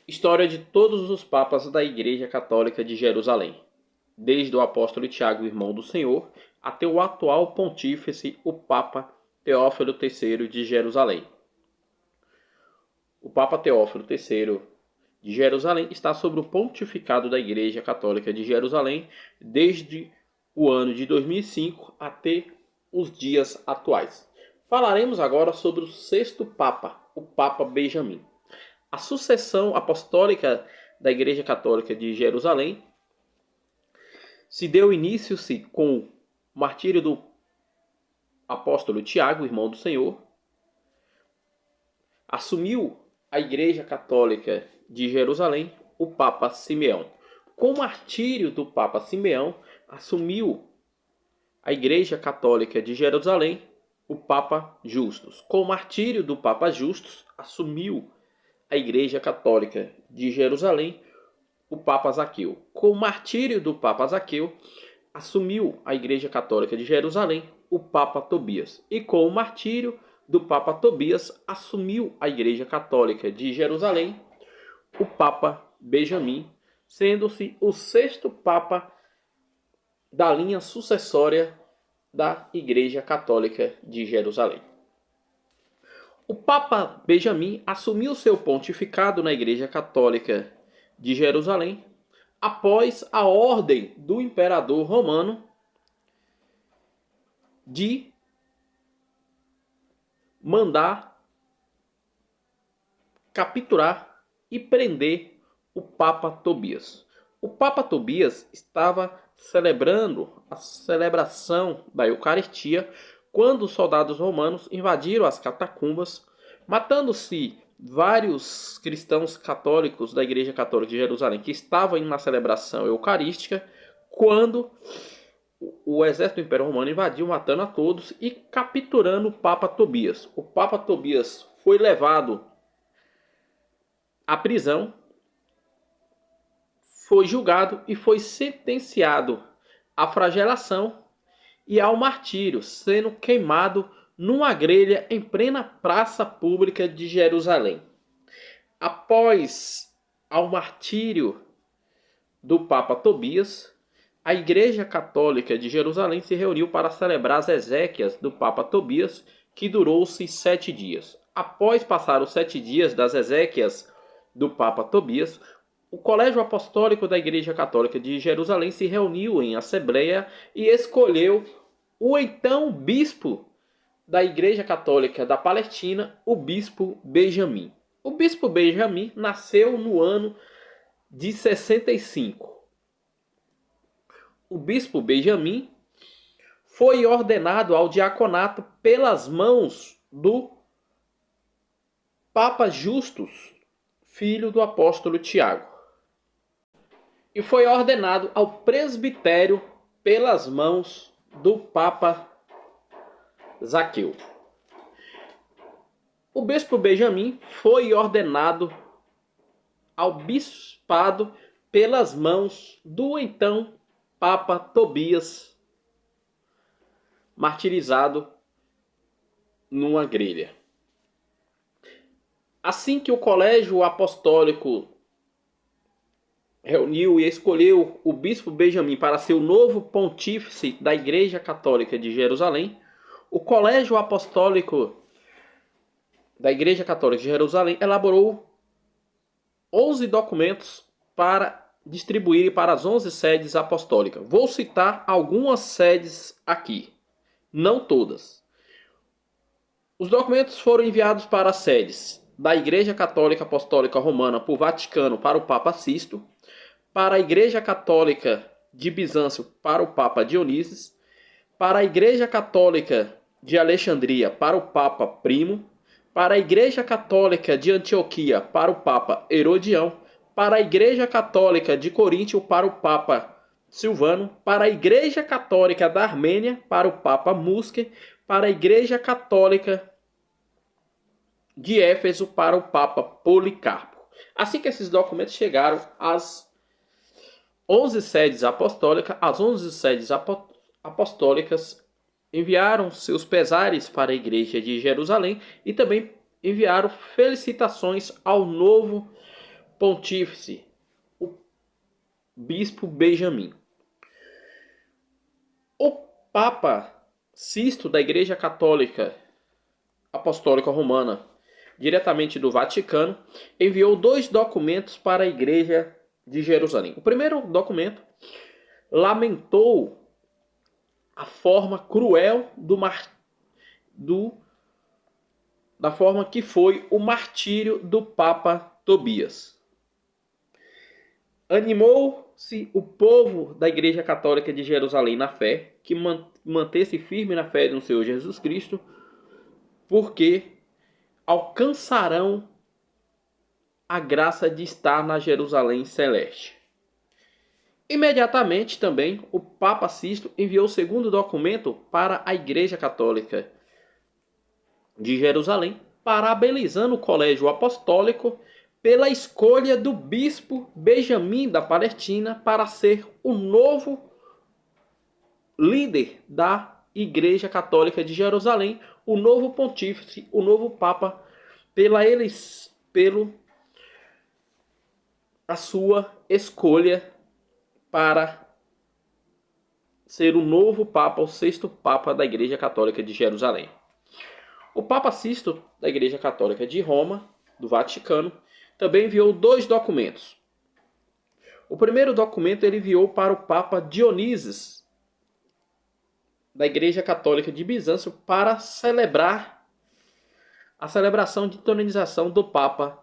História de todos os papas da Igreja Católica de Jerusalém, desde o apóstolo Tiago, irmão do Senhor, até o atual pontífice, o Papa Teófilo III de Jerusalém. O Papa Teófilo III de Jerusalém está sob o pontificado da Igreja Católica de Jerusalém desde o ano de 2005 até os dias atuais. Falaremos agora sobre o sexto Papa, o Papa Benjamim. A sucessão apostólica da Igreja Católica de Jerusalém se deu início-se com o martírio do apóstolo Tiago, irmão do Senhor. Assumiu a Igreja Católica de Jerusalém o Papa Simeão. Com o martírio do Papa Simeão, assumiu a Igreja Católica de Jerusalém o Papa Justus. Com o martírio do Papa Justus, assumiu a Igreja Católica de Jerusalém o Papa Zaqueu. Com o martírio do Papa Zaqueu, assumiu a Igreja Católica de Jerusalém o Papa Tobias. E com o martírio do Papa Tobias, assumiu a Igreja Católica de Jerusalém o Papa Benjamim, sendo-se o sexto Papa da linha sucessória da Igreja Católica de Jerusalém. O Papa Benjamim assumiu seu pontificado na Igreja Católica de Jerusalém após a ordem do imperador romano de mandar capturar e prender o Papa Tobias. O Papa Tobias estava celebrando a celebração da Eucaristia quando os soldados romanos invadiram as catacumbas, matando-se vários cristãos católicos da Igreja Católica de Jerusalém que estavam na celebração eucarística, quando o exército do Império Romano invadiu, matando a todos e capturando o Papa Tobias. O Papa Tobias foi levado à prisão, foi julgado e foi sentenciado à flagelação e ao martírio, sendo queimado numa grelha em plena praça pública de Jerusalém. Após ao martírio do Papa Tobias, a Igreja Católica de Jerusalém se reuniu para celebrar as exéquias do Papa Tobias, que durou-se 7 dias. Após passar os 7 dias das exéquias do Papa Tobias, o Colégio Apostólico da Igreja Católica de Jerusalém se reuniu em assembleia e escolheu o então bispo da Igreja Católica da Palestina, o bispo Benjamim. O bispo Benjamim nasceu no ano de 65. O bispo Benjamim foi ordenado ao diaconato pelas mãos do Papa Justus, filho do apóstolo Tiago, e foi ordenado ao presbitério pelas mãos do Papa Zaqueu. O bispo Benjamim foi ordenado ao bispado pelas mãos do então Papa Tobias, martirizado numa grelha. Assim que o Colégio Apostólico reuniu e escolheu o bispo Benjamim para ser o novo pontífice da Igreja Católica de Jerusalém, o Colégio Apostólico da Igreja Católica de Jerusalém elaborou 11 documentos para distribuir para as 11 sedes apostólicas. Vou citar algumas sedes aqui, não todas. Os documentos foram enviados para as sedes da Igreja Católica Apostólica Romana por Vaticano para o Papa Sisto, para a Igreja Católica de Bizâncio para o Papa Dionísio, para a Igreja Católica de Alexandria para o Papa Primo, para a Igreja Católica de Antioquia para o Papa Herodião, para a Igreja Católica de Coríntio para o Papa Silvano, para a Igreja Católica da Armênia para o Papa Musque, para a Igreja Católica de Éfeso para o Papa Policarpo. Assim que esses documentos chegaram às 11 sedes apostólicas, as 11 sedes apostólicas enviaram seus pesares para a Igreja de Jerusalém e também enviaram felicitações ao novo pontífice, o bispo Benjamim. O Papa Sisto da Igreja Católica Apostólica Romana, diretamente do Vaticano, enviou 2 documentos para a Igreja de Jerusalém. O primeiro documento lamentou a forma cruel da forma que foi o martírio do Papa Tobias. Animou-se o povo da Igreja Católica de Jerusalém na fé, que mantesse firme na fé no Senhor Jesus Cristo, porque alcançarão a graça de estar na Jerusalém celeste. Imediatamente também o Papa Sisto enviou o segundo documento para a Igreja Católica de Jerusalém, parabenizando o Colégio Apostólico pela escolha do bispo Benjamim da Palestina para ser o novo líder da Igreja Católica de Jerusalém, o novo pontífice, o novo Papa, pela a sua escolha para ser o novo Papa, o 6º Papa da Igreja Católica de Jerusalém. O Papa Sisto da Igreja Católica de Roma, do Vaticano, também enviou 2 documentos. O primeiro documento ele enviou para o Papa Dionísio da Igreja Católica de Bizâncio para celebrar a celebração de canonização do Papa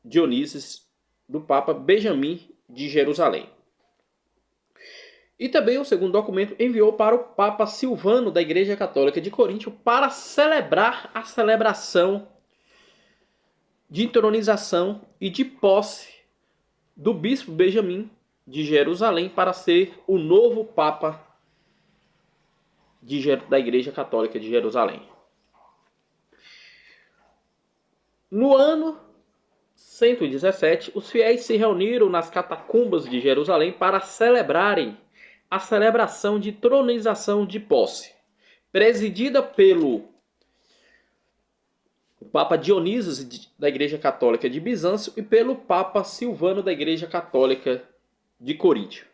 Dionísio, do Papa Benjamim de Jerusalém. E também o segundo documento enviou para o Papa Silvano da Igreja Católica de Coríntio para celebrar a celebração de entronização e de posse do bispo Benjamim de Jerusalém para ser o novo Papa da Igreja Católica de Jerusalém. No ano 117, os fiéis se reuniram nas catacumbas de Jerusalém para celebrarem a celebração de tronização de posse, presidida pelo Papa Dionísio da Igreja Católica de Bizâncio e pelo Papa Silvano da Igreja Católica de Coríntio.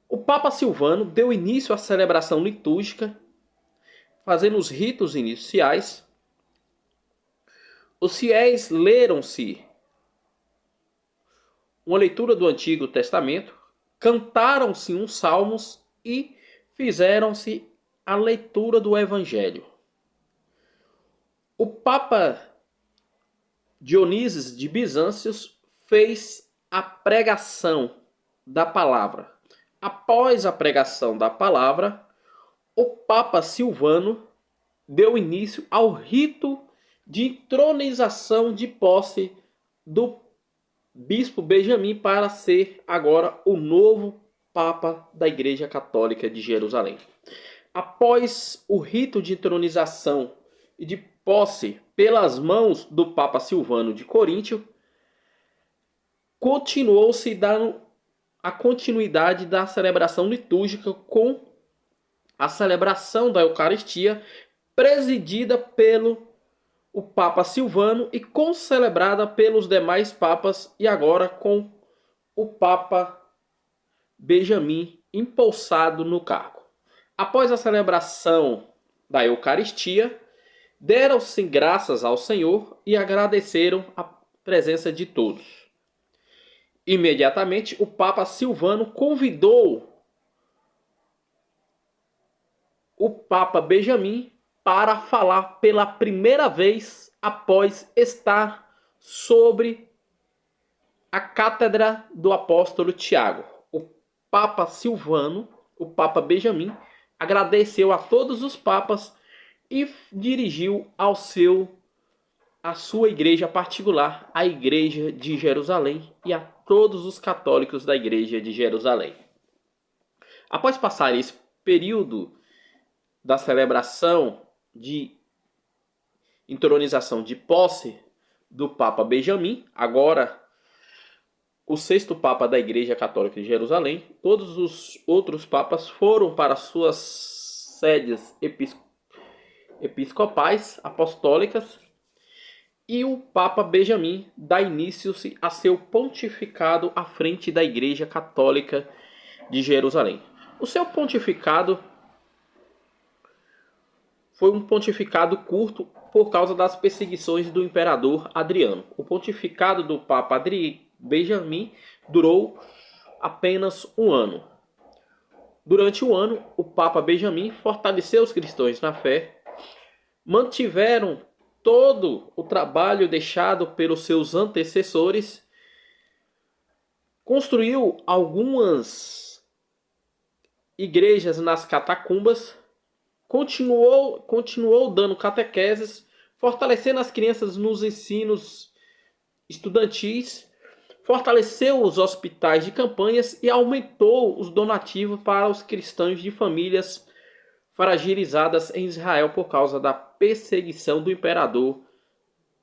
O Papa Silvano deu início à celebração litúrgica, fazendo os ritos iniciais. Os fiéis leram-se uma leitura do Antigo Testamento, cantaram-se uns salmos e fizeram-se a leitura do Evangelho. O Papa Dionísio de Bizâncio fez a pregação da palavra. Após a pregação da palavra, o Papa Silvano deu início ao rito de entronização de posse do bispo Benjamim para ser agora o novo Papa da Igreja Católica de Jerusalém. Após o rito de entronização e de posse pelas mãos do Papa Silvano de Coríntio, continuou-se dando a continuidade da celebração litúrgica com a celebração da Eucaristia, presidida pelo o Papa Silvano e concelebrada pelos demais papas, e agora com o Papa Benjamim empossado no cargo. Após a celebração da Eucaristia, deram-se graças ao Senhor e agradeceram a presença de todos. Imediatamente, o Papa Silvano convidou o Papa Benjamim para falar pela primeira vez após estar sobre a cátedra do apóstolo Tiago. O Papa Silvano, o Papa Benjamim, agradeceu a todos os papas e dirigiu a sua igreja particular, a Igreja de Jerusalém, e a todos os católicos da Igreja de Jerusalém. Após passar esse período da celebração de entronização de posse do Papa Benjamim, agora o 6º Papa da Igreja Católica de Jerusalém, todos os outros papas foram para suas sedes episcopais, apostólicas, E o Papa Benjamim dá início-se a seu pontificado à frente da Igreja Católica de Jerusalém. O seu pontificado foi um pontificado curto por causa das perseguições do imperador Adriano. O pontificado do Papa Benjamim durou apenas um ano. Durante o ano, o Papa Benjamim fortaleceu os cristãos na fé, mantiveram todo o trabalho deixado pelos seus antecessores, construiu algumas igrejas nas catacumbas, continuou dando catequeses, fortalecendo as crianças nos ensinos estudantis, fortaleceu os hospitais de campanhas e aumentou os donativos para os cristãos de famílias fragilizadas em Israel por causa da perseguição do imperador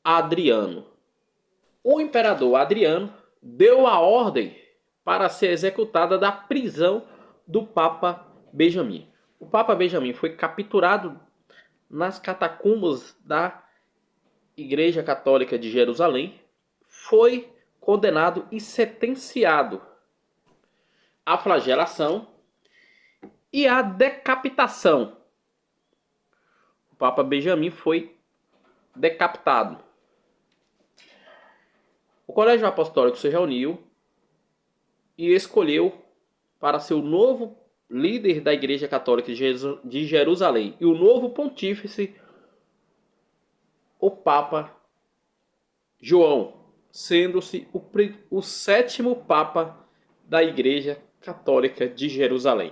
Adriano. O imperador Adriano deu a ordem para ser executada da prisão do Papa Benjamim. O Papa Benjamim foi capturado nas catacumbas da Igreja Católica de Jerusalém, foi condenado e sentenciado à flagelação e à decapitação. O Papa Benjamim foi decapitado. O Colégio Apostólico se reuniu e escolheu para ser o novo líder da Igreja Católica de Jerusalém e o novo pontífice, o Papa João, sendo-se o sétimo Papa da Igreja Católica de Jerusalém.